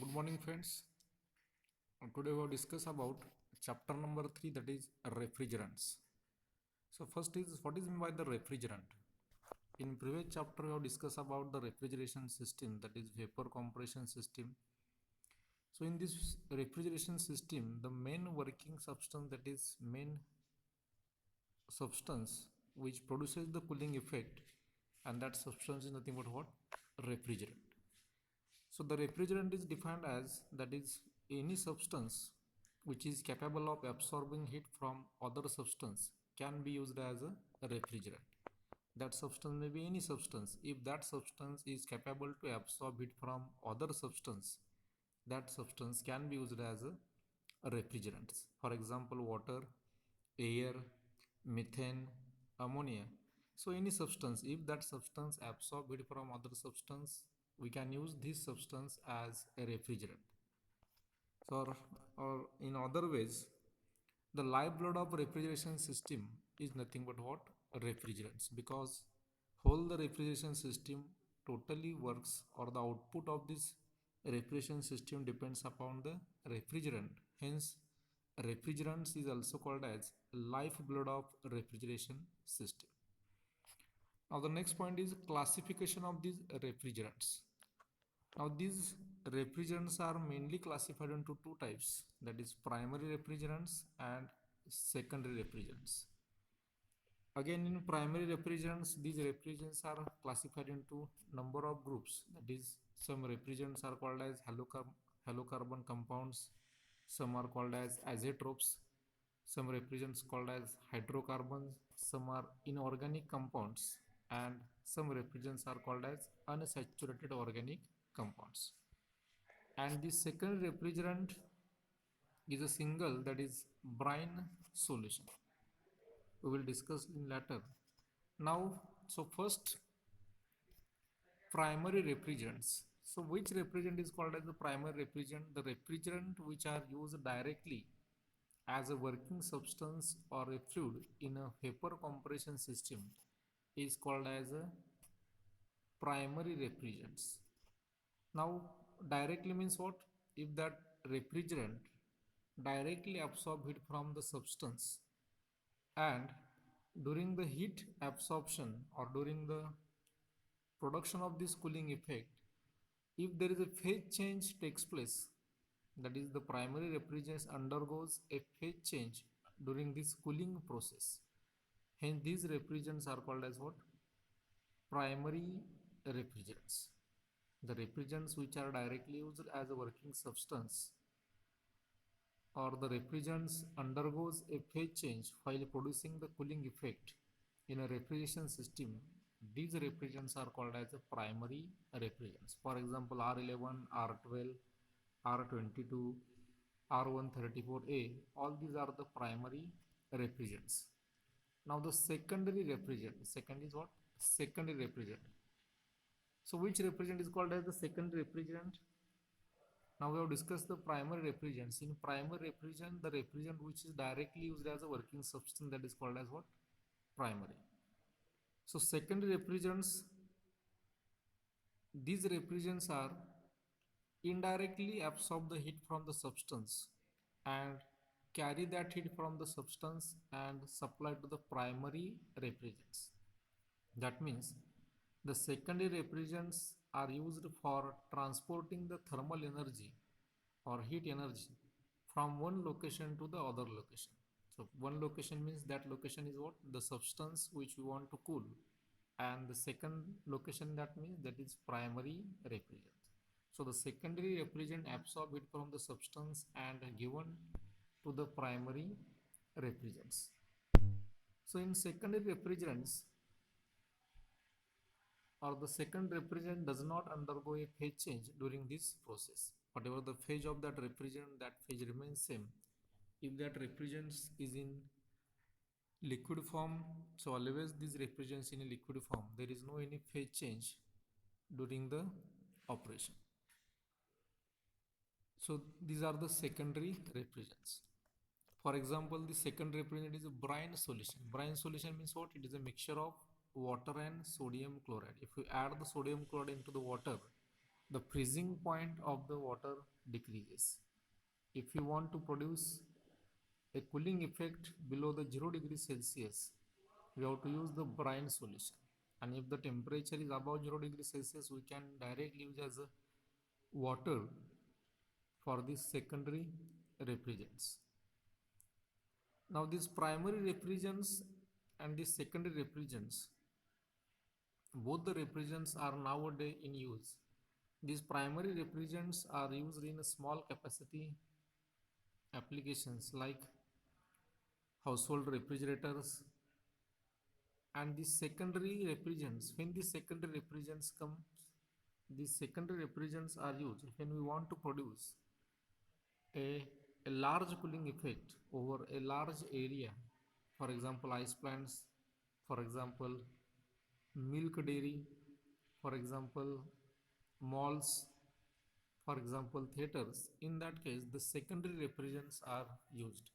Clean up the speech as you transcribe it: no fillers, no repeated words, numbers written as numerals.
Good morning, friends. Today we will discuss about chapter number 3, that is refrigerants. So first is what is meant by the refrigerant. In previous chapter we have discussed about the refrigeration system, that is vapor compression system. So in this refrigeration system, the main working substance, that is main substance which produces the cooling effect, and that substance is nothing but what? Refrigerant. So the refrigerant is defined as, that is, any substance which is capable of absorbing heat from other substance can be used as a refrigerant. That substance may be any substance. If that substance is capable to absorb heat from other substance, that substance can be used as a refrigerant. For example, water, air, methane, ammonia. So any substance, if that substance absorb heat from other substance, we can use this substance as a refrigerant. So, or in other ways, the lifeblood of refrigeration system is nothing but what? Refrigerants. Because whole the refrigeration system totally works, or the output of this refrigeration system depends upon the refrigerant. Hence, refrigerants is also called as lifeblood of refrigeration system. Now the next point is classification of these refrigerants. Now these refrigerants are mainly classified into two types, that is primary refrigerants and secondary refrigerants. Again, in primary refrigerants, these refrigerants are classified into number of groups, that is some refrigerants are called as halocarbon compounds, some are called as azeotropes, some refrigerants called as hydrocarbons, some are inorganic compounds, and some refrigerants are called as unsaturated organic compounds. And the second refrigerant is a single, that is brine solution. We will discuss in later. Now, so first, primary refrigerants. So which refrigerant is called as the primary refrigerant? The refrigerant which are used directly as a working substance or a fluid in a vapor compression system is called as a primary refrigerants. Now directly means what? If that refrigerant directly absorb heat from the substance, and during the heat absorption or during the production of this cooling effect, if there is a phase change takes place, that is the primary refrigerant undergoes a phase change during this cooling process. Hence these refrigerants are called as what? Primary refrigerants. The refrigerants which are directly used as a working substance, or the refrigerants undergoes a phase change while producing the cooling effect in a refrigeration system, these refrigerants are called as a primary refrigerants. For example, R11, R12, R22, R134A, all these are the primary refrigerants. Now the secondary refrigerant, second is what? Secondary refrigerant. So which refrigerant is called as the secondary refrigerant? Now we have discussed the primary refrigerants. In primary refrigerant, the refrigerant which is directly used as a working substance, that is called as what? Primary. So secondary refrigerants, these refrigerants are indirectly absorb the heat from the substance and carry that heat from the substance and supply to the primary refrigerants. That means the secondary refrigerants are used for transporting the thermal energy or heat energy from one location to the other location. So one location means that location is what? The substance which we want to cool. And the second location, that means that is primary refrigerant. So the secondary refrigerant absorb heat from the substance and given to the primary refrigerants. So in secondary refrigerants, or the second refrigerant does not undergo a phase change during this process. Whatever the phase of that refrigerant, that phase remains same. If that refrigerant is in liquid form, so always these refrigerants in a liquid form, there is no any phase change during the operation. So these are the secondary refrigerants. For example, the second refrigerant is a brine solution. Brine solution means what? It is a mixture of water and sodium chloride. If you add the sodium chloride into the water, the freezing point of the water decreases. If you want to produce a cooling effect below the 0 degree Celsius, we have to use the brine solution. And if the temperature is above 0 degree Celsius, we can directly use as a water for these secondary refrigerants. Now these primary refrigerants and these secondary refrigerants, both the refrigerants are nowadays in use. These primary refrigerants are used in a small capacity applications like household refrigerators, and the secondary refrigerants, when the secondary refrigerants come, these secondary refrigerants are used when we want to produce a, a large cooling effect over a large area. For example, ice plants, for example, milk dairy, for example, malls, for example, theaters. In that case, the secondary refrigerants are used.